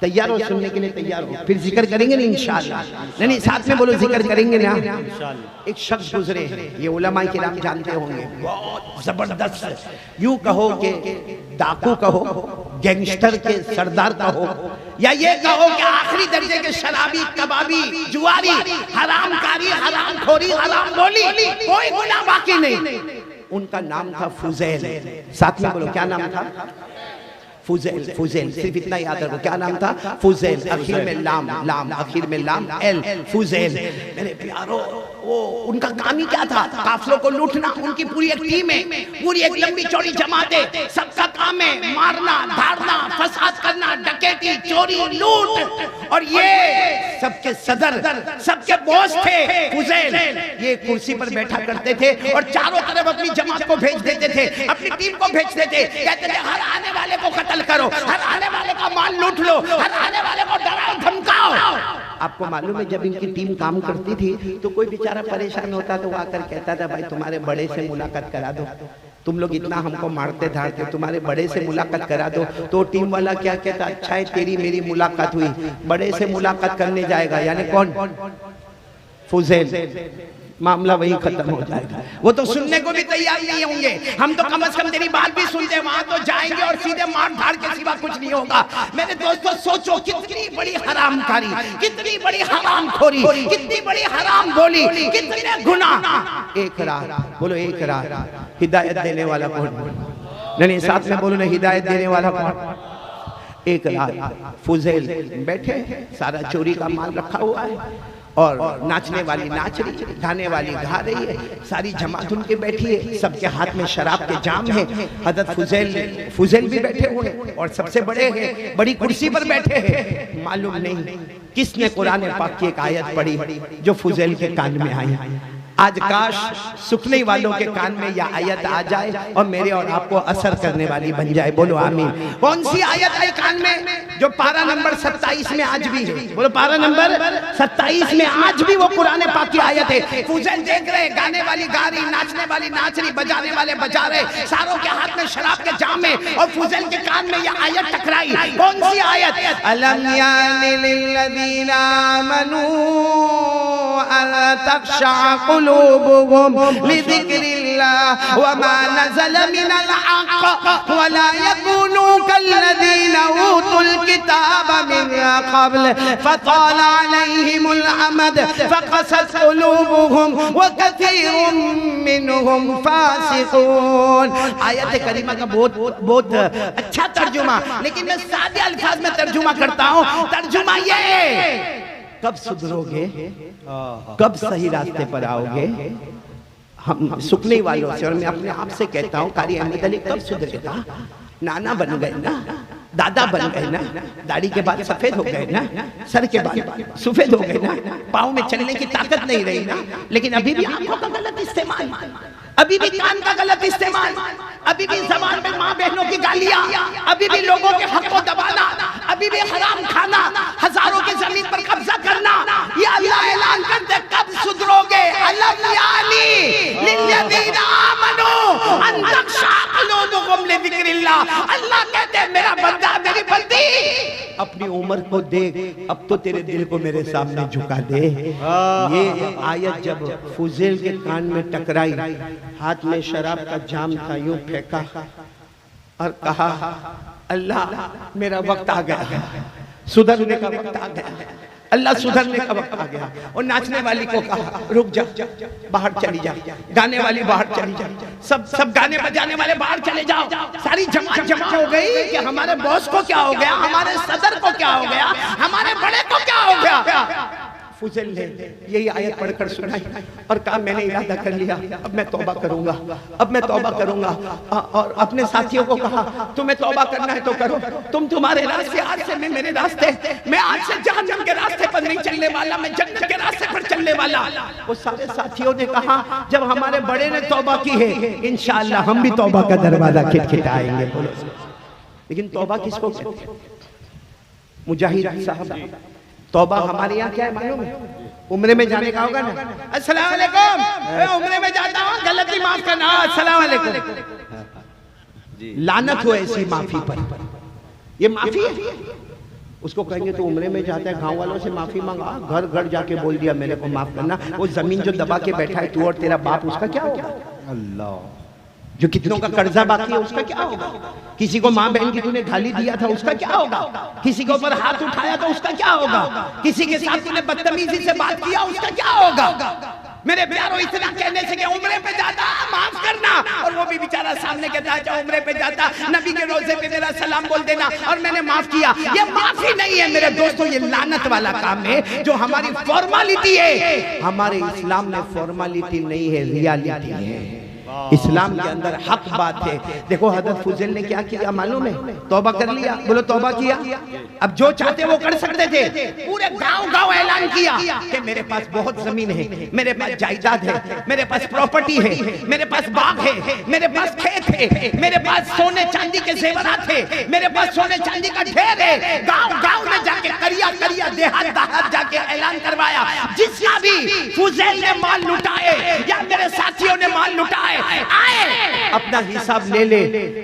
तैयार हो सुनने के लिए? तैयार हो? फिर जिक्र करेंगे ना इंशाअल्लाह। नहीं, साथ में बोलो जिक्र करेंगे ना इंशाअल्लाह। एक शख्स गुजरे हैं, ये उलमा किराम जानते होंगे, बहुत जबरदस्त, यूं कहो कि डाकू कहो, गैंगस्टर के सरदार कहो, या ये कहो कि आखिरी दर्जे के शराबी, कबाबी, जुआरी, हरामकारी, हरामखोरी, हराम बोली, कोई गुनाह बाकी नहीं। उनका नाम था फुजैल। साथ में बोलो क्या नाम था? फुजैल। फुजैल, सिर्फ इतना याद रखो, क्या नाम था? फुजैल। आखिर में लाम, लाम आखिर में लाम, एल, फुजैल। मेरे प्यारो, वो उनका काम ही क्या था? काफिलों को लूटना। उनकी पूरी एक टीम है, पूरी एक लंबी चौड़ी जमात है, सबका काम है मारना, धारना, फसाद करना, डकैती, चोरी, लूट। और ये सबके सदर, सबके बॉस थे फुजैल। ये कुर्सी पर बैठा करते थे और चारों तरफ अपनी जमात को भेज देते थे, अपनी टीम को भेजते थे। कहते थे हर आने वाले को कत्ल करो, हर आने वाले का माल लूट लो, हर आने वाले को डराओ धमकाओ। आपको मालूम है जब इनकी टीम काम करती थी तो कोई बेचारा परेशान होता तो वो आकर कहता था भाई तुम्हारे बड़े से मुलाकात करा दो, तुम लोग इतना हमको मारते धारते, तुम्हारे बड़े से मुलाकात करा दो। तो टीम वाला क्या कहता? अच्छा है तेरी मेरी मुलाकात हुई, बड़े से मुलाकात करने जाएगा, यानी कौन? फुजैल। मामला वही खत्म हो जाएगा। वो तो सुनने को भी तैयार नहीं होंगे। हम तो कम से कम तेरी बात भी सुनते, वहां तो जाएंगे और सीधे मार धाड़ के सिवा कुछ नहीं होगा। मेरे दोस्तों सोचो कितनी बड़ी हरामकारी, कितनी बड़ी हरामखोरी, कितनी बड़ी हराम बोली, कितने गुनाह। एक राह बोलो, एक राह। हिदायत देने वाला कौन? नहीं, साथ में बोलो ना, हिदायत देने वाला कौन? एक राह। फुजैल बैठे, सारा चोरी का माल रखा हुआ है और नाचने वाली नाच रही है, गाने वाली गा रही है, सारी जमात उनके बैठी है, सबके हाथ में शराब के जाम है। हजरत फुजैल भी बैठे हुए हैं और सबसे बड़े हैं, बड़ी कुर्सी पर बैठे हैं। मालूम नहीं किसने कुरान पाक की एक आयत पढ़ी जो फुजैल के कान में आई। आज काश सुखने वालों के कान में यह आयत आ जाए और मेरे और आपको असर करने वाली बन जाए। बोलो आमीन। कौन सी आयत आई कान में? जो पारा नंबर 27 में आज भी है। बोलो पारा नंबर 27 में आज भी वो कुरान पाक की आयत है। फुजैल देख रहे, गाने वाली गा रही, नाचने वाली नाच रही, बजाने वाले बजा रहे, सारों के हाथ में शराब के जाम है और फुजैल के कान में यह आयत टकराई। कौन सी आयत? अलम यानि लिल्लज़ीना आमनू अन तख़शअ क़ुलूबुहुम लिज़िक्रिल्लाह वमा नज़ल मिनल हक़्क़ वला यकूनू कल्लज़ीना ऊतुल किताब मिन क़ब्ल फ़ताल अलैहिमुल अमद फ़क़सत क़ुलूबुहुम व कसीरुम मिनहुम फ़ासिक़ून। आयत करीमा का बहुत अच्छा तर्जुमा, लेकिन मैं सादे अल्फाज में तर्जुमा करता हूँ। तर्जुमा ये, कब सुधरोगे, कब सही रास्ते पर आओगे? हम सुखने वालों से और मैं अपने आप से कहता हूँ, कारी अहमद अली कब सुधरेगा? नाना बन गए ना, दादा बन गए ना, दाढ़ी के बाद सफेद हो गए ना, सर के बाद सफेद हो गए ना, पाँव में चलने की ताकत नहीं रही ना, लेकिन अभी भी आंखों का गलत इस्तेमाल, अभी भी कान का गलत इस्तेमाल, अभी भी जबान में माँ बहनों की गालियाँ, अभी भी लोगों के हक को दबाना, अभी भी हराम खाना, हजारों की जमीन पर कब्जा करना। ये अल्लाह ऐलान करते कब सुधरोगे? अलम यानी लिल्लज़ीना आमनू अन तख़शअ क़ुलूबुहुम लिज़िक्रिल्लाह। अल्लाह कहते हैं मेरा बंदा, मेरी बंदी, अपनी उम्र को देख, अब तो तेरे दिल को मेरे सामने झुका दे। ये आयत जब फुजैल के कान में टकराई, हाथ में शराब का जाम था, यूं फेंका और कहा अल्लाह मेरा वक्त आ गया, सुधरने का वक्त आ गया, अल्लाह सुधरने का वक्त आ गया। और नाचने वाली को कहा रुक जा, बाहर चली जा, गाने वाली बाहर चली जा, सब गाने बजाने वाले बाहर चले जाओ। सारी जमा हो गई कि हमारे बॉस को क्या हो गया, हमारे सदर को क्या हो गया, हमारे बड़े को क्या हो गया। फुजैल ने यही आयत पढ़कर सुनाई और कहा मैंने इरादा कर लिया, अब मैं तौबा करूंगा, अब मैं तौबा करूंगा। और अपने साथियों को कहा तुम्हें तौबा करना है तो करो, तुम्हारे रास्ते आज से मैं मेरे रास्ते, मैं आज से जहन्नम के रास्ते पर नहीं चलने वाला, मैं जन्नत के रास्ते पर चलने वाला। वो सारे साथियों ने कहा जब हमारे बड़े ने तौबा की है इंशाअल्लाह हम भी तौबा का दरवाजा खटखटाएंगे। बोलो लेकिन तौबा किसको कहते हैं? मुजाहिद साहब, तौबा हमारे यहाँ क्या है मालूम है? उम्रे में जाने का होगा ना, अस्सलाम वालेकुम, मैं उम्रे में जाता हूँ, गलती माफ करना, अस्सलाम वालेकुम। लानत हो ऐसी माफी पर, ये माफी है। उसको कहेंगे तो उम्रे में जाता है, गांव वालों से माफी मांगा, घर घर जाके बोल दिया मेरे को माफ करना। वो जमीन जो दबा के बैठा है तू और तेरा बाप, उसका क्या होगा? अल्लाह, जो कितनों का कर्जा बाकी है उसका क्या होगा? किसी को माँ बहन की तूने गाली दिया था उसका क्या होगा? किसी के ऊपर हाथ उठाया तो उसका क्या होगा? किसी के साथ तूने बदतमीजी से बात किया उसका क्या होगा? मेरे प्यारों, इतना कहने से कि उम्रे पे जाता माफ करना, और वो भी बेचारा सामने कहता है उम्रे पे जाता नबी के रोजे पे मेरा सलाम बोल देना और मैंने माफ किया। ये माफी नहीं है मेरे दोस्तों, ये लानत वाला काम है जो हमारी फॉर्मालिटी है। हमारे इस्लाम में फॉर्मालिटी नहीं है, रियलिटी है। इस्लाम के अंदर हक बात है। देखो हजरत फुजैल ने क्या किया मालूम है? तौबा कर लिया, बोलो तौबा किया। अब जो चाहते वो कर सकते थे। पूरे गांव गांव ऐलान किया कि मेरे पास बहुत जमीन है, मेरे पास जायदाद है, मेरे पास प्रॉपर्टी है, मेरे पास बाग है, मेरे पास खेत है, मेरे पास सोने चांदी के जेवरात है, मेरे पास सोने चांदी का ढेर है। गांव गांव में जाके करिया करिया देहात देहात जाके ऐलान करवाया, जिसका भी फुजैल ने माल लुटाए या मेरे साथियों ने माल लुटाए आए अपना हिसाब ले ले,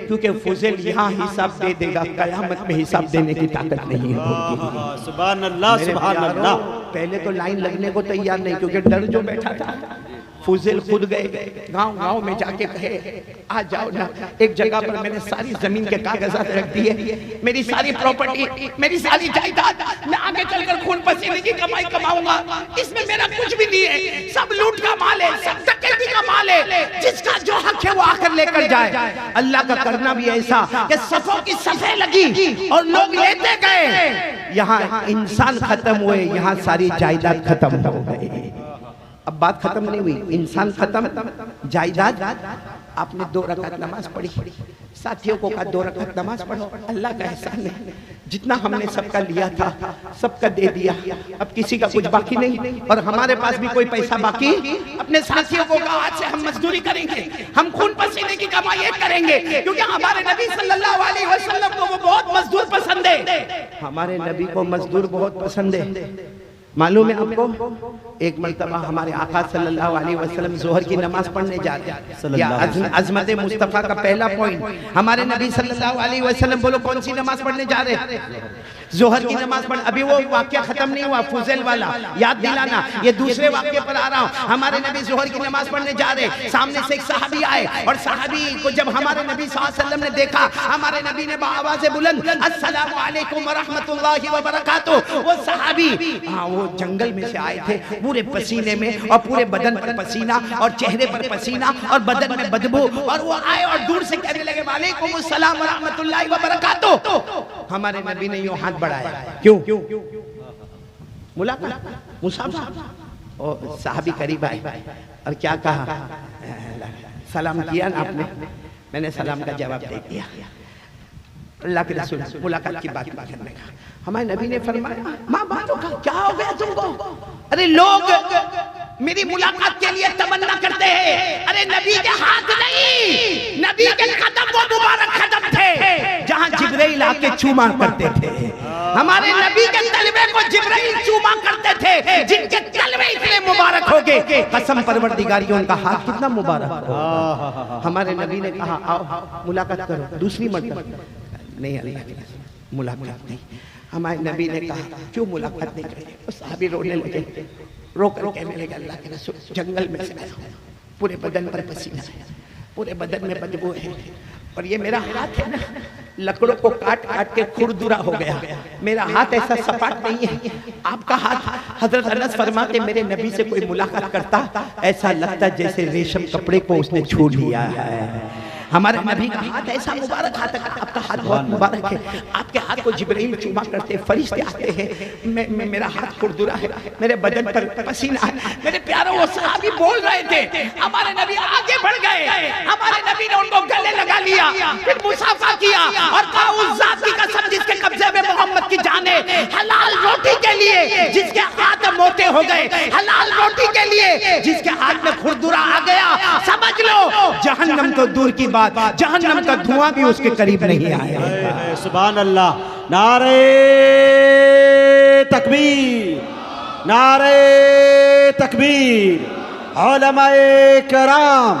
क्योंकि फुजैल यहाँ हिसाब दे देगा, कयामत में हिसाब देने की ताकत नहीं होगी। सुभान अल्लाह, सुभान अल्लाह। पहले तो लाइन लगने को तैयार नहीं, क्योंकि डर जो बैठा था। फुजैल खुद गए, गांव गांव में जाके कहे आ जाओ ना, एक जगह पर मैंने सारी जमीन के कागजात रख दिए, मेरी सारी प्रॉपर्टी, मेरी सारी जायदाद, मैं आगे चलकर खून पसीने की कमाई कमाऊंगा, इसमें मेरा कुछ भी नहीं है, सब लूट का माल है, सब डकैती का माल है, जिसका जो हक है वो आकर लेकर जाए। अल्लाह का करना भी ऐसा कि सफों की सफे लगी और लोग लेते गए। यहाँ इंसान खत्म हुए, यहाँ सारी जायदाद खत्म हो गई। अब बात खत्म नहीं हुई, इंसान खत्म, जायदाद। आपने 2 रकात नमाज पढ़ी, साथियों को कहा 2 रकात नमाज पढ़ो, अल्लाह का एहसान है, जितना हमने सबका लिया था सबका दे दिया, अब किसी का कुछ बाकी नहीं। और हमारे पास भी कोई पैसा बाकी, अपने साथियों को कहा आज से हम मजदूरी करेंगे, हम खून पसीने की कमाई करेंगे, क्योंकि हमारे नबी सल्लल्लाहु अलैहि वसल्लम को वो बहुत मजदूर पसंद है। हमारे नबी को मजदूर बहुत पसंद है। मालूम है आपको, एक मर्तबा हमारे आका सल्लल्लाहु अलैहि वसल्लम जोहर की नमाज पढ़ने जाते हैं। अजमत मुस्तफा का पहला पॉइंट, हमारे नबी सल्लल्लाहु अलैहि वसल्लम बोलो कौन सी नमाज पढ़ने जा रहे हैं? जोहर की नमाज पढ़। अभी वो वाक्य खत्म नहीं हुआ, फुजैल वाला याद दिलाना, ये दूसरे वाक्य पर आ रहा हूँ। हमारे नबी जोहर की नमाज पढ़ने जा रहे, सामने से एक सहाबी आए, और सहाबी को जब हमारे नबी सल्लल्लाहु अलैहि वसल्लम ने देखा, हमारे नबी ने आवाज़ बुलंद अस्सलामु अलैकुम व रहमतुल्लाहि व बरकातुहू। वो सहाबी वो जंगल में से आए थे, पूरे पसीने में, और पूरे बदन पर पसीना, और चेहरे पर पसीना, और बदन में बदबू, और वो आए और दूर से कहने लगे वालेकुम अस्सलाम व रहमतुल्लाहि व बरकातुहू। हमारे नबी ने यूं हाथ बढ़ाया, क्यों? मुलाकात, मुसाफा। और साहबी करीब आए और क्या कहा? सलाम किया ना आपने? मैंने सलाम का जवाब दे दिया। अल्लाह के रसूल मुलाकात की बात करने का, हमारे नबी ने फरमाया माँ बातों का क्या हो गया तुमको? अरे लोग मेरी मुलाकात के लिए तमन्ना करते हैं। अरे नबी के हाथ नहीं, नबी के कदम, वो मुबारक कदम थे जहां जिब्राइल आके चूमा करते थे। हमारे नबी के तलवे को जिब्राइल चूमा करते थे, जिनके तलवे इतने मुबारक हो गए, कसम परवरदिगारी उनका हाथ कितना मुबारक हो। हमारे नबी ने कहा आओ मुलाकात करो, दूसरी मर्तबा नहीं, अल्लाह मुलाकात नहीं। हमारे नबी ने कहा क्यों मुलाकात नहीं करें? वो सहाबी रोने लगे, रोकर कहने लगे अल्लाह के रसूल जंगल में से आया, पूरे बदन पर पसीना है, पूरे बदन में बदबू है, और ये मेरा हाथ है ना, लकड़ों को काट काट के खुरदुरा हो गया, मेरा हाथ ऐसा सपाट नहीं है। आपका हाथ, हजरत अनस फरमाते मेरे नबी से कोई मुलाकात करता ऐसा लगता जैसे रेशम कपड़े को उसने छू लिया है। हमारे नबी का हाथ ऐसा मुबारक हाथ है, आपका हाथ बहुत मुबारक है। आपके हाथ को जिब्राइल चूमा करते, फरिश्ते आते हैं, मेरा हाथ खुरदुरा है, मेरे बदन पर पसीना है। मेरे प्यारों, वो सहाबी बोल रहे थे, हमारे नबी आगे बढ़ गए, हमारे नबी ने उनको गले लगा लिया, फिर मुसाफा किया और कहा उस जात की कसम जिसके कब्जे में मोहम्मद की जान है, हलाल रोटी के लिए जिसके हाथ मोटे हो गए, हलाल रोटी के लिए जिसके हाथ में खुरदुरा आ गया, समझ लो जहन्नम तो दूर की बात, जहन्नम का धुआं भी उसके करीब नहीं आया। सुभान अल्लाह। नारे तकबीर, नारे तकबीर। उलमाए कराम,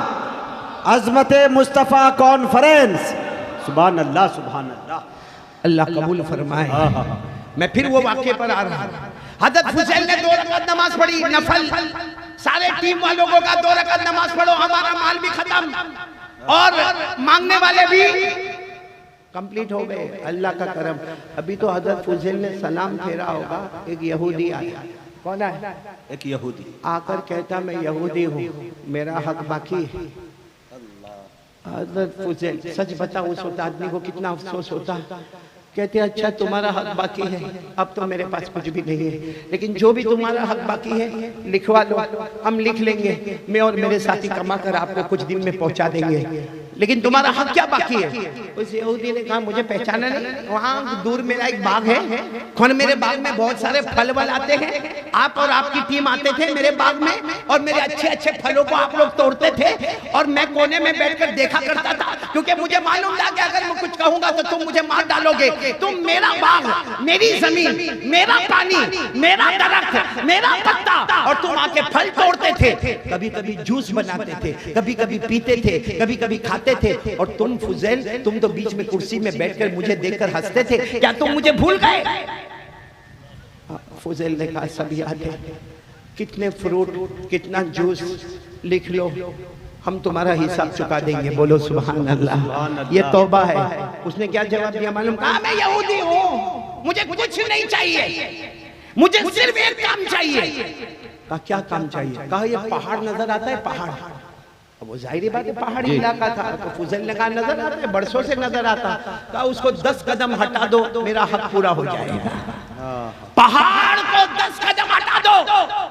अज़मत मुस्तफ़ा कॉन्फ्रेंस। सुभान अल्लाह, सुभान अल्लाह। अल्लाह कबूल फरमाए। मैं फिर वो वाक्य पर आ रहा हूं। हजरत फुजैल ने 2 रकात नमाज पढ़ी नफल, सारे टीम वालों को कहा 2 रकात नमाज पढ़ो, हमारा माल भी खत्म और मांगने वाले भी कंप्लीट हो गए। अल्लाह का करम। अभी तो हजरत फुजैल ने सलाम फेरा होगा, एक यहूदी आया। कौन है? एक यहूदी आकर कहता मैं यहूदी हूँ, मेरा हक बाकी है। हजरत फुजैल, सच बताओ उस वक्त आदमी को कितना अफसोस होता। कहते अच्छा तुम्हारा हक बाकी है, अब तो मेरे पास कुछ भी नहीं है, लेकिन जो भी तुम्हारा हक बाकी है लिखवा लो, हम लिख लेंगे, मैं और मेरे साथी कमा कर आपको कुछ दिन में पहुंचा देंगे, लेकिन तुम्हारा हक क्या बाकी है? उस यहूदी ने कहा मुझे पहचाना नहीं, वहाँ दूर मेरा एक बाग है, कौन मेरे बाग में बहुत सारे फल वल आते हैं, आप और आपकी टीम आते थे मेरे बाग में और मेरे अच्छे अच्छे फलों को आप लोग तोड़ते थे और मैं कोने में बैठकर देखा करता था, क्योंकि मुझे मालूम था कि अगर मैं कुछ कहूंगा तो तुम मुझे मार डालोगे। तुम मेरा बाग, मेरी जमीन, मेरा पानी, मेरा दरख्त, मेरा पत्ता, और तुम आके फल तोड़ते थे, कभी कभी जूस बनाते थे, कभी कभी पीते थे, कभी कभी खाते थे, और तुम फुजैल तुम तो बीच में कुर्सी में बैठकर मुझे देखकर हंसते थे, क्या तुम मुझे भूल गए? फुजैल ने कहा सब याद है, कितने फ्रूट, कितना जूस, लिख लो, हम तुम्हारा हिसाब चुका देंगे। बोलो सुभान अल्लाह। ये तौबा है। उसने क्या जवाब दिया मालूम? कहा मैं यहूदी हूँ, मुझे कुछ नहीं चाहिए, मुझे सिर्फ एक काम चाहिए। कहा क्या काम चाहिए? कहा ये पहाड़ नजर आता है, पहाड़। अब वो जाहिर बात है पहाड़ी इलाका था, तो फुजैल ने कहा नजर आता है, बरसों से नजर आता। कहा उसको 10 कदम हटा दो, मेरा हक पूरा हो जाएगा। पहाड़ को 10 कदम हटा दो।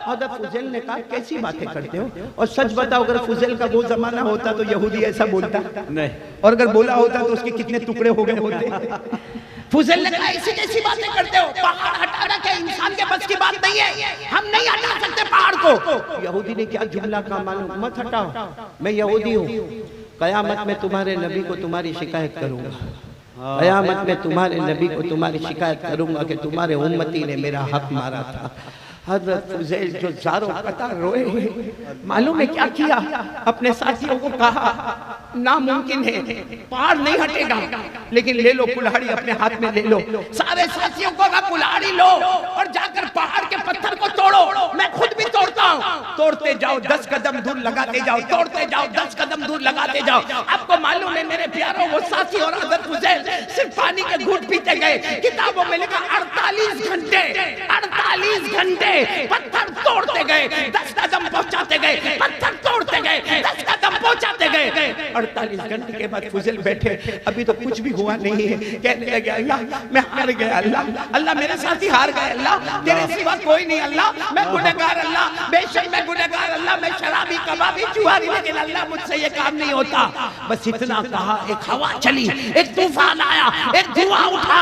हजरत फुजैल ने कहा कैसी बातें करते हो? और सच बताओ अगर फुजैल का वो जमाना होता तो यहूदी ऐसा बोलता नहीं, और अगर बोला होता तो उसके कितने टुकड़े हो गए होते। फुजैल ने कहा ऐसी कैसी बातें करते हो? पहाड़ हटाना क्या इंसान के बस की बात नहीं है, हम नहीं हटा सकते पहाड़ को। यहूदी ने क्या जुमला कहा मालूम? मत हटाओ, मैं यहूदी हूँ, कयामत में तुम्हारे नबी को तुम्हारी शिकायत करूंगा, कयामत में तुम्हारे नबी को तुम्हारी शिकायत करूंगा कि तुम्हारे उम्मती ने मेरा हक मारा था। हजरत फुजैल जो ज़ारों कतार रोए, मालूम है क्या किया? अपने साथियों को कहा नामुमकिन है, पहाड़ नहीं हटेगा, लेकिन ले लो कुल्हाड़ी अपने हाथ में ले लो। सारे साथियों को कहा कुल्हाड़ी लो और जाकर पहाड़ के पत्थर को तोड़ो, मैं खुद भी तोड़ता हूँ। तोड़ते जाओ, 10 कदम दूर लगाते जाओ, तोड़ते जाओ, 10 कदम दूर लगाते जाओ। आपको मालूम है मेरे प्यारों, वो साथी और हजरत फुजैल सिर्फ पानी के घूंट पीते गए। किताबों में लिखा 48 घंटे पत्थर तोड़ते गए, 10 कदम पहुंचाते गए, पत्थर तोड़ते गए, 10 कदम पहुंचाते गए। 48 घंटे के बाद फुजैल बैठे, अभी तो कुछ भी हुआ नहीं है, कहने लगे अल्लाह मैं हार गया, अल्लाह मेरे साथी हार गए, अल्लाह तेरे सिवा कोई नहीं, अल्लाह मैं गुनहगार, अल्लाह बेशक मैं गुनहगार, अल्लाह मैं शराबी कबाबी जुआरी, लेकिन अल्लाह मुझसे ये काम नहीं होता। बस इतना कहा, एक हवा चली, एक तूफान आया, एक धुआं उठा,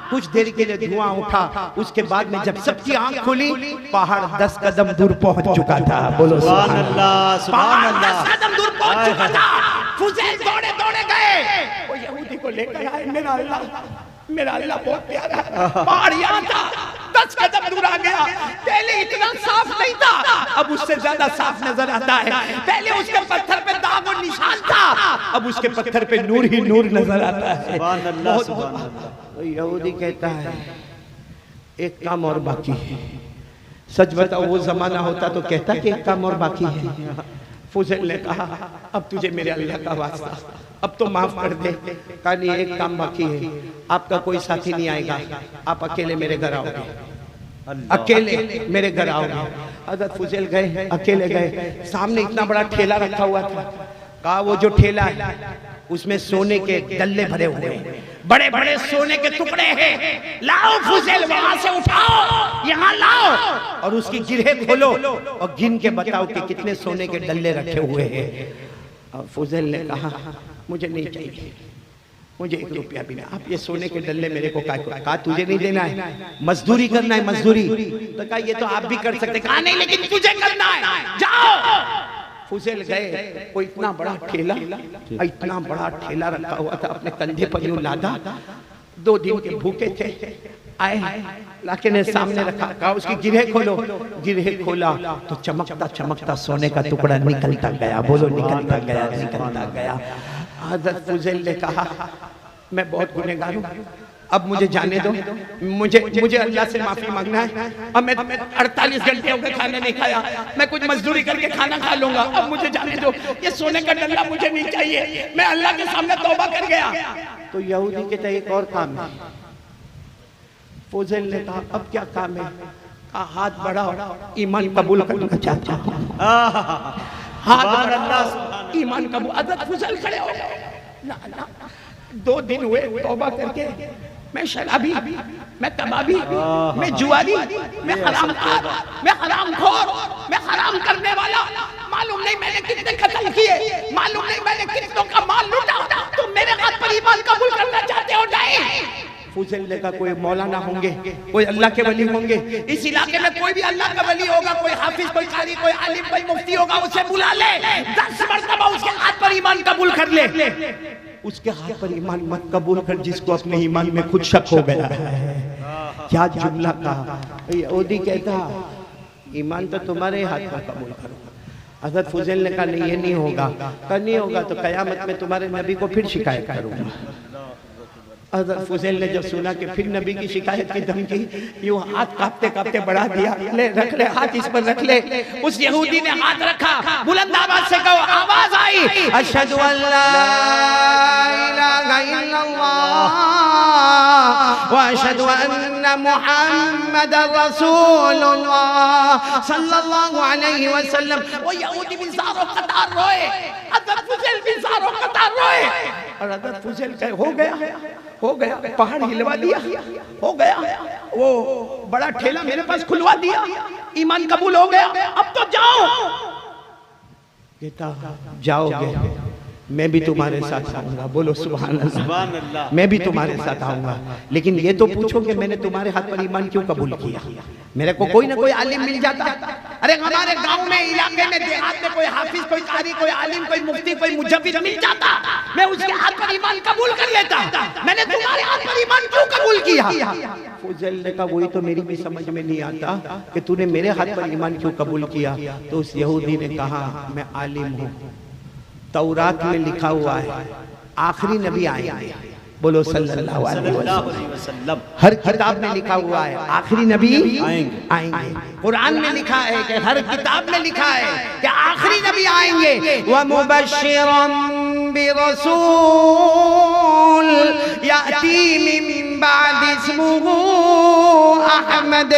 कुछ देर के लिए धुआं उठा, उसके बाद में जब सबकी आंख खुली पहाड़ 10 कदम दूर पहुंच चुका था। बोलो सुभान अल्लाह, सुभान अल्लाह। 10 कदम दूर पहुंच चुका था। फुजैल दौड़े दौड़े गए, वो यहूदी को लेकर आए, मेरा अल्लाह बहुत प्यारा है, पहाड़ यहाँ था, 10 कदम दूर आ गया। पहले इतना साफ नहीं था, अब उससे ज्यादा साफ नजर आता है। पहले उसके पत्थर पे दाग और निशान था, अब उसके पत्थर पे नूर ही नूर नजर आता है। सुभान अल्लाह, सुभान अल्लाह। तो यहूदी कहता है एक काम और बाकी है। सच बताओ वो जमाना होता तो कहता कि एक काम और बाकी है। फुजैल ने कहा अब तुझे मेरे अल्लाह का वास्ता, अब तो माफ कर दे। कहा नहीं एक काम बाकी है, आपका कोई साथी नहीं आएगा, आप अकेले मेरे घर आओगे, अकेले मेरे घर आओगे। हजरत फुजैल गए, अकेले गए, सामने इतना बड़ा ठेला रखा हुआ था। कहा वो जो ठेला है उसमें सोने के डल्ले भरे हुए हैं, बड़े बड़े सोने के टुकड़े हैं, लाओ फुजैल वहां से उठाओ, यहाँ लाओ और उसकी गिरहें खोलो और गिन के बताओ कि कितने सोने के डल्ले रखे हुए हैं। और फुजैल ने कहा मुझे नहीं चाहिए, मुझे 1 रुपया भी नहीं, आप ये सोने के डल्ले मेरे को कहा तुझे नहीं देना है, मजदूरी करना है, मजदूरी। तो कहा ये तो आप भी कर सकते, कहा नहीं लेकिन तुझे करना है, जाओ। फुजैल गए, वो इतना बड़ा ठेला, इतना बड़ा ठेला रखा हुआ था, अपने कंधे पर यूं लादा, 2 दिन के भूखे थे, आए लाके ने सामने रखा, कहा उसकी गिरहें खोलो, गिरहें खोला तो चमकता चमकता सोने का टुकड़ा निकलता गया। बोलो निकलता गया, निकलता गया। हजरत फुजैल ने कहा मैं बहुत गुनहगार हूँ, अब मुझे जाने दो, मुझे अल्लाह से माफी मांगना है। अब मैं 48 घंटे हो गए खाना नहीं खाया, मैं कुछ मजदूरी करके खाना खा लूंगा, अब मुझे जाने दो, ये सोने का डल्ला मुझे नहीं चाहिए, मैं अल्लाह के सामने तौबा कर गया। तो यहूदी के तो एक और काम है। फुजैल ने कहा अब क्या काम है? कहा हाथ बढ़ाओ, ईमान कबूल करना चाहता हूँ। हाथ बढ़ाओ, ईमान कबूल। हज़रत फुजैल खड़े हो गए। 2 दिन हुए तौबा करके, मैं शराबी, मैं कबाबी, मैं जुआरी, मैं हरामखोर, मैं हराम करने वाला, मालूम नहीं मैंने कितने कत्ल किए, मालूम नहीं मैंने कितनों का माल लूटा, तुम मेरे हाथ पर ईमान कबूल करना चाहते हो? नहीं। फुजैल ने कहा कोई मौलाना होंगे, कोई अल्लाह के वली होंगे, इस इलाके में कोई भी अल्लाह का वली होगा, कोई हाफिज, कोई कारी, कोई आलिम, कोई मुफ्ती होगा, उसे बुला ले, 10 मरतबा उसके हाथ पर ईमान कबूल कर ले। उसके हाथ पर ईमान मत कबूल कर जिसको अपने ईमान में खुद शक हो गया है। क्या जुमला कहा। यहूदी कहता ईमान तो तुम्हारे हाथ पर कबूल करो। हज़रत फुजैल ने कहा नहीं, ये नहीं होगा, नहीं होगा तो कयामत में तुम्हारे नबी को फिर शिकायत करूंगा। हज़रत फुजैल ने जब सुना कि फिर नबी की शिकायत की धमकी, यूं हाथ कांपते कांपते बढ़ा दिया, ले रख ले हाथ, इस पर रख ले। उस यहूदी ने हाथ रखा, बुलंद आवाज से कहो, आवाज आई, अशहदु अल्ला इलाहा इल्लल्लाह व अशहदु अन्ना मुहम्मदर रसूलुल्लाह सल्लल्लाहु अलैहि वसल्लम। वो यहूदी भी ज़ारो कतार रोए, हज़रत फुजैल भी ज़ारो कतार रोए। और हज़रत फुजैल कहे हो गया, पहाड़ हिलवा दिया, हो गया, वो बड़ा ठेला मेरे पास खुलवा दिया, ईमान कबूल हो गया, अब तो जाओ। कहता जाओगे, मैं भी तुम्हारे साथ आऊंगा। बोलो सुभान अल्लाह। मैं भी तुम्हारे साथ आऊंगा, लेकिन ये तो पूछो कि मैंने तुम्हारे हाथ पर ईमान क्यों कबूल किया? मेरे को कोई ना कोई आलिम मिल जाता। अरे हमारे गांव में, इलाके में, देहात में कोई हाफिज, कोई कारी, कोई आलिम, कोई मुफ्ती, कोई मुजव्विद मिल जाता, मैं उसके हाथ पर ईमान कबूल कर लेता। मैंने तुम्हारे हाथ पर ईमान क्यों कबूल किया? फुजैल ने कहा वही तो मेरी भी समझ में नहीं आता कि तूने मेरे हाथ पर ईमान क्यों कबूल किया। तो उस यहूदी ने कहा मैं आलिम हूँ, तौरात में लिखा हुआ है आखिरी नबी आएंगे। बोलो सल्लल्लाहु अलैहि वसल्लम। हर किताब में लिखा हुआ है आखिरी नबी आएंगे। कुरान में लिखा है कि हर किताब में लिखा है कि आखिरी नबी आएंगे। व मुबश्शिरन बिरसूल याती मिन बाद इस्मुहु अहमद।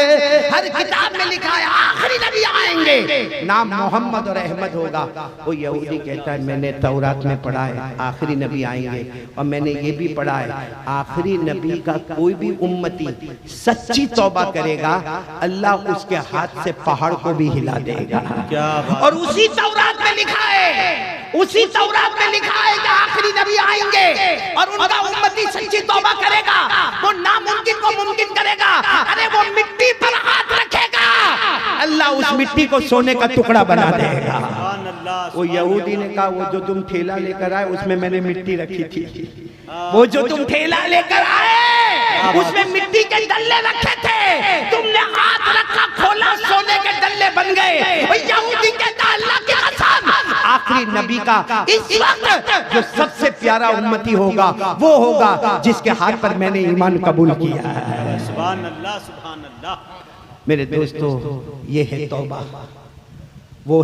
हर किताब में लिखा है आखिरी नबी आएंगे, नाम मोहम्मद और अहमद होगा। वो यहूदी कहता है मैंने तौरात में पढ़ा है आखिरी नबी आएंगे, और मैंने ये भी पढ़ा है आखिरी नबी का कोई भी उम्मती सच्ची तौबा करेगा, अल्लाह उसके हाथ से पहाड़ को भी हिला देगा। क्या बात। और उसी तौरात में लिखा है, उसी तौरात में लिखा है कि आखिरी नबी आएंगे और उनका उम्मती सच्ची तौबा करेगा, वो नामुमकिन को मुमकिन करेगा। अरे वो मिट्टी पर हाथ रखेगा, अल्लाह उस मिट्टी को सोने का टुकड़ा बना देगा। वो यहूदी ने कहा वो जो तुम ठेला लेकर आए उसमें मैंने मिट्टी रखी थी, वो जो तुम ठेला लेकर आए उसमें मिट्टी के डल्ले रखे थे, तुमने हाथ रखा खोला सोने के डल्ले बन गए। यहूदी कहता अल्लाह की कसम आखिरी नबी का इस वक्त जो सबसे प्यारा उम्मती होगा वो होगा जिसके हाथ पर मैंने ईमान कबूल किया है। सुभान अल्लाह, सुभान अल्लाह। मेरे दोस्तों ये है तौबा, वो